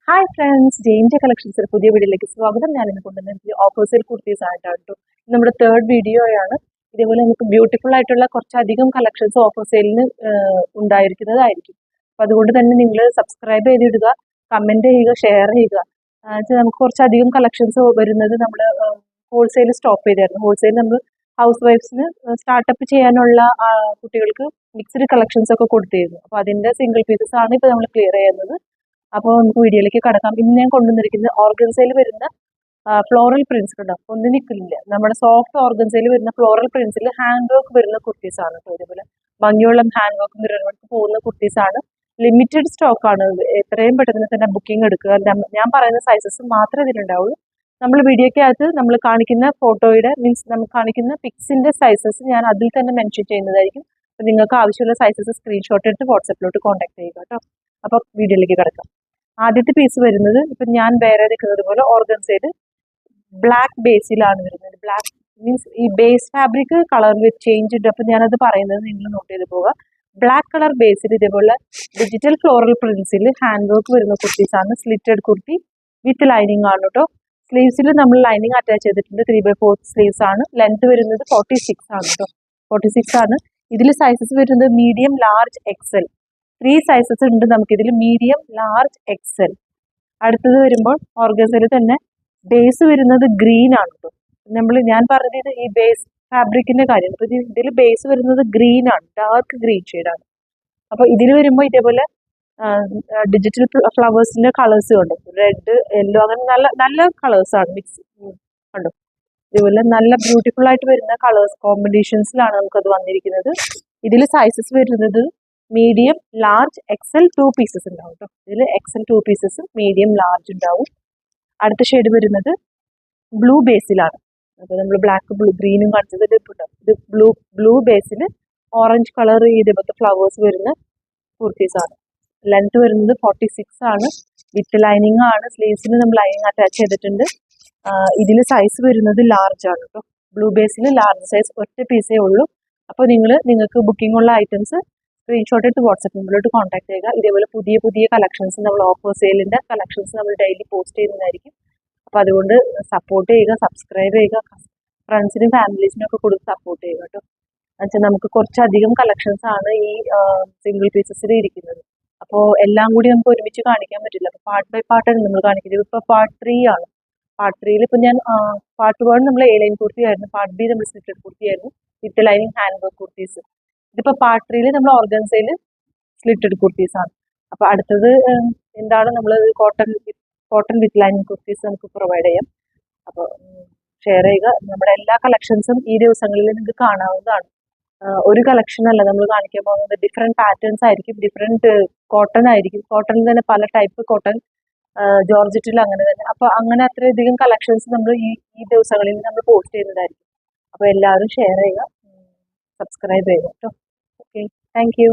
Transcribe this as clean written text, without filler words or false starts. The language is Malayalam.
ഹായ് ഫ്രണ്ട്സ്, ജെയിൻ്റെ കളക്ഷൻസിൽ പുതിയ വീഡിയോയിലേക്ക് സ്വാഗതം. ഞാൻ ഇന്ന് കൊണ്ടുവന്നിരിക്കുന്നത് ഓപ്പോസിറ്റ് കുർത്തീസ് ആയിട്ടാണ് കേട്ടോ. നമ്മുടെ തേർഡ് വീഡിയോയാണ്. ഇതേപോലെ നമുക്ക് ബ്യൂട്ടിഫുൾ ആയിട്ടുള്ള കുറച്ചധികം കളക്ഷൻസ് ഓഫർ സെയിലിന് ഉണ്ടായിരിക്കുന്നതായിരിക്കും. അപ്പോൾ അതുകൊണ്ട് തന്നെ നിങ്ങൾ സബ്സ്ക്രൈബ് ചെയ്തിടുക, കമൻറ്റ് ചെയ്യുക, ഷെയർ ചെയ്യുക. നമുക്ക് കുറച്ചധികം കളക്ഷൻസ് വരുന്നത് നമ്മൾ ഹോൾസെയിൽ സ്റ്റോപ്പ് ചെയ്തായിരുന്നു. ഹോൾസെയിൽ നമ്മൾ ഹൗസ് വൈഫ്സിന് സ്റ്റാർട്ടപ്പ് ചെയ്യാനുള്ള കുട്ടികൾക്ക് മിക്സ്ഡ് കളക്ഷൻസ് ഒക്കെ കൊടുത്തിരുന്നു. അപ്പോൾ അതിൻ്റെ സിംഗിൾ പീസസ് ആണ് ഇപ്പോൾ നമ്മൾ ക്ലിയർ ചെയ്യുന്നത്. അപ്പോൾ നമുക്ക് വീഡിയോയിലേക്ക് കടക്കാം. ഇന്ന് ഞാൻ കൊണ്ടുവന്നിരിക്കുന്നത് ഓർഗൻസയിൽ വരുന്ന ഫ്ലോറൽ പ്രിന്റ്സ് ഉണ്ടാവും. ഒന്നും നിൽക്കില്ല, നമ്മുടെ സോഫ്റ്റ് ഓർഗൻസയിൽ വരുന്ന ഫ്ലോറൽ പ്രിന്റ്സിൽ ഹാൻഡ് വർക്ക് വരുന്ന കുർത്തീസ് ആണ് കേട്ടോ. ഇതേപോലെ ഭംഗിയുള്ള ഹാൻഡ് വർക്ക് മിറർ വർക്ക് പോകുന്ന കുർത്തീസ് ആണ്. ലിമിറ്റഡ് സ്റ്റോക്ക് ആണ്. എത്രയും പെട്ടെന്ന് തന്നെ ബുക്കിംഗ് എടുക്കുക. ഞാൻ പറയുന്ന സൈസസ് മാത്രമേ ഇതിലുണ്ടാവുള്ളൂ. നമ്മൾ വീഡിയോക്കകത്ത് നമ്മൾ കാണിക്കുന്ന ഫോട്ടോയുടെ നമുക്ക് കാണിക്കുന്ന പിക്സിന്റെ സൈസസ് ഞാൻ അതിൽ തന്നെ മെൻഷൻ ചെയ്യുന്നതായിരിക്കും. അപ്പോൾ നിങ്ങൾക്ക് ആവശ്യമുള്ള സൈസസ് സ്ക്രീൻഷോട്ട് എടുത്ത് വാട്സപ്പിലോട്ട് കോൺടാക്ട് ചെയ്യുക കേട്ടോ. അപ്പോൾ വീഡിയോയിലേക്ക് കിടക്കാം. ആദ്യത്തെ പീസ് വരുന്നത് ഇപ്പം ഞാൻ വേറെ നിൽക്കുന്നത് പോലെ ഓർഗൻസയിൽ ബ്ലാക്ക് ബേസിലാണ് വരുന്നത്. ബ്ലാക്ക് മീൻസ് ഈ ബേസ് ഫാബ്രിക് കളർ ചേഞ്ച് ഉണ്ട്. അപ്പം ഞാനത് പറയുന്നത് നിങ്ങൾ നോട്ട് ചെയ്ത് പോവുക. ബ്ലാക്ക് കളർ ബേസിൽ ഇതേപോലെ ഡിജിറ്റൽ ഫ്ലോറൽ പ്രിന്റ്സിൽ ഹാൻഡ് വർക്ക് വരുന്ന കുർത്തീസാണ്. സ്ലിറ്റഡ് കുർത്തി വിത്ത് ലൈനിങ് ആണ് കേട്ടോ. സ്ലീവ്സിൽ നമ്മൾ ലൈനിങ് അറ്റാച്ച് ചെയ്തിട്ടുണ്ട്. 3/4 സ്ലീവ്സ് ആണ്. ലെങ്ത് വരുന്നത് 46 ആണ് കേട്ടോ. 46 ആണ്. ഇതിൽ സൈസസ് വരുന്നത് മീഡിയം, ലാർജ്, എക്സൽ. 3 സൈസസ് ഉണ്ട് നമുക്കിതിൽ, മീഡിയം, ലാർജ്, എക്സൽ. അടുത്തത് വരുമ്പോൾ ഓർഗൻസയിൽ തന്നെ ബേസ് വരുന്നത് ഗ്രീൻ ആണ് കേട്ടോ. ഞാൻ പറഞ്ഞത് ഈ ബേസ് ഫാബ്രിക്കിന്റെ കാര്യമാണ്. അപ്പോൾ ഇതിൽ ബേസ് വരുന്നത് ഗ്രീൻ ആണ്, ഡാർക്ക് ഗ്രീൻ ഷെയ്ഡാണ്. അപ്പോൾ ഇതിൽ വരുമ്പോൾ ഇതേപോലെ ഡിജിറ്റൽ ഫ്ലവേഴ്സിന്റെ കളേഴ്സ് കണ്ടോ, റെഡ്, യെല്ലോ, അങ്ങനെ നല്ല നല്ല കളേഴ്സ് ആണ് മിക്സ് കണ്ടോ. ഇതുപോലെ നല്ല ബ്യൂട്ടിഫുൾ ആയിട്ട് വരുന്ന കളേഴ്സ് കോമ്പിനേഷൻസിലാണ് നമുക്കത് വന്നിരിക്കുന്നത്. ഇതിൽ സൈസസ് വരുന്നത് മീഡിയം, ലാർജ്, എക്സൽ 2 പീസസ് ഉണ്ടാവും കേട്ടോ. ഇതിൽ എക്സൽ 2 പീസസ്, മീഡിയം, ലാർജ് ഉണ്ടാവും. അടുത്ത ഷെയ്ഡ് വരുന്നത് ബ്ലൂ ബേസിലാണ്. അപ്പോൾ നമ്മൾ ബ്ലാക്ക്, ഗ്രീനും കാണിച്ചത് ഇത് ബ്ലൂ ബേസിൽ ഓറഞ്ച് കളർ ഇതേപോലത്തെ ഫ്ലവേഴ്സ് വരുന്ന കുർത്തീസാണ്. ലെങ്ത് വരുന്നത് 46 ആണ്. വിത്ത് ലൈനിങ് ആണ്. സ്ലീവ്സിന് നമ്മൾ ലൈനിങ് അറ്റാച്ച് ചെയ്തിട്ടുണ്ട്. ഇതിൽ സൈസ് വരുന്നത് ലാർജ് ആണ് കേട്ടോ. ബ്ലൂ ബേസിൽ ലാർജ് സൈസ് ഒറ്റ പീസേ ഉള്ളൂ. അപ്പോൾ നിങ്ങൾക്ക് ബുക്കിംഗ് ഉള്ള ഐറ്റംസ് സ്ക്രീൻഷോട്ട് എടുത്ത് വാട്സപ്പ് നമ്പറിലോട്ട് കോൺടാക്ട് ചെയ്യുക. ഇതേപോലെ പുതിയ പുതിയ കളക്ഷൻസ് നമ്മൾ ഓഫർ സെയിലിൻ്റെ കളക്ഷൻസ് നമ്മൾ ഡെയിലി പോസ്റ്റ് ചെയ്യുന്നതായിരിക്കും. അപ്പോൾ അതുകൊണ്ട് സപ്പോർട്ട് ചെയ്യുക, സബ്സ്ക്രൈബ് ചെയ്യുക, ഫ്രണ്ട്സിനും ഫാമിലീസിനും ഒക്കെ കൊടുത്ത് സപ്പോർട്ട് ചെയ്യുക കേട്ടോ. എന്നുവെച്ചാൽ നമുക്ക് കുറച്ചധികം കളക്ഷൻസ് ആണ് ഈ സിംഗിൾ പീസസിൽ ഇരിക്കുന്നത്. അപ്പോൾ എല്ലാം കൂടി നമുക്ക് ഒരുമിച്ച് കാണിക്കാൻ പറ്റില്ല. അപ്പോൾ പാർട്ട് ബൈ പാർട്ടാണ് നമ്മൾ കാണിക്കുന്നത്. ഇപ്പോൾ പാർട്ട് 3 ആണ്. പാർട്ട് 3 ഇപ്പോൾ ഞാൻ പാർട്ട് 1 നമ്മൾ A-ലൈൻ കുർത്തി ആയിരുന്നു. പാർട്ട് B നമ്മൾ സ്ലിറ്റഡ് കുർത്തി ആയിരുന്നു with lining hand work kurtis. ഇതിപ്പോൾ പാർട്ട് 3 നമ്മൾ ഓർഗൻസയിൽ സ്ലിറ്റഡ് കുർത്തീസ് ആണ്. അപ്പോൾ അടുത്തത് എന്താണ്, നമ്മൾ കോട്ടൺ വിത്ത് ലൈനിങ് കുർത്തീസ് നമുക്ക് പ്രൊവൈഡ് ചെയ്യാം. അപ്പോൾ ഷെയർ ചെയ്യുക. നമ്മുടെ എല്ലാ കളക്ഷൻസും ഈ ദിവസങ്ങളിൽ നിങ്ങൾക്ക് കാണാവുന്നതാണ്. ഒരു കളക്ഷൻ അല്ല നമ്മൾ കാണിക്കാൻ പോകുന്നത്. ഡിഫറെൻറ്റ് പാറ്റേൺസ് ആയിരിക്കും, ഡിഫറെൻറ്റ് കോട്ടൺ ആയിരിക്കും. കോട്ടണിൽ തന്നെ പല ടൈപ്പ് കോട്ടൺ, ജോർജറ്റിൽ അങ്ങനെ തന്നെ. അപ്പോൾ അങ്ങനെ അത്രയധികം കളക്ഷൻസ് നമ്മൾ ഈ ദിവസങ്ങളിൽ നമ്മൾ പോസ്റ്റ് ചെയ്യുന്നതായിരിക്കും. അപ്പോൾ എല്ലാവരും ഷെയർ ചെയ്യുക, സബ്സ്ക്രൈബ് ചെയ്യുക കേട്ടോ. Okay, thank you.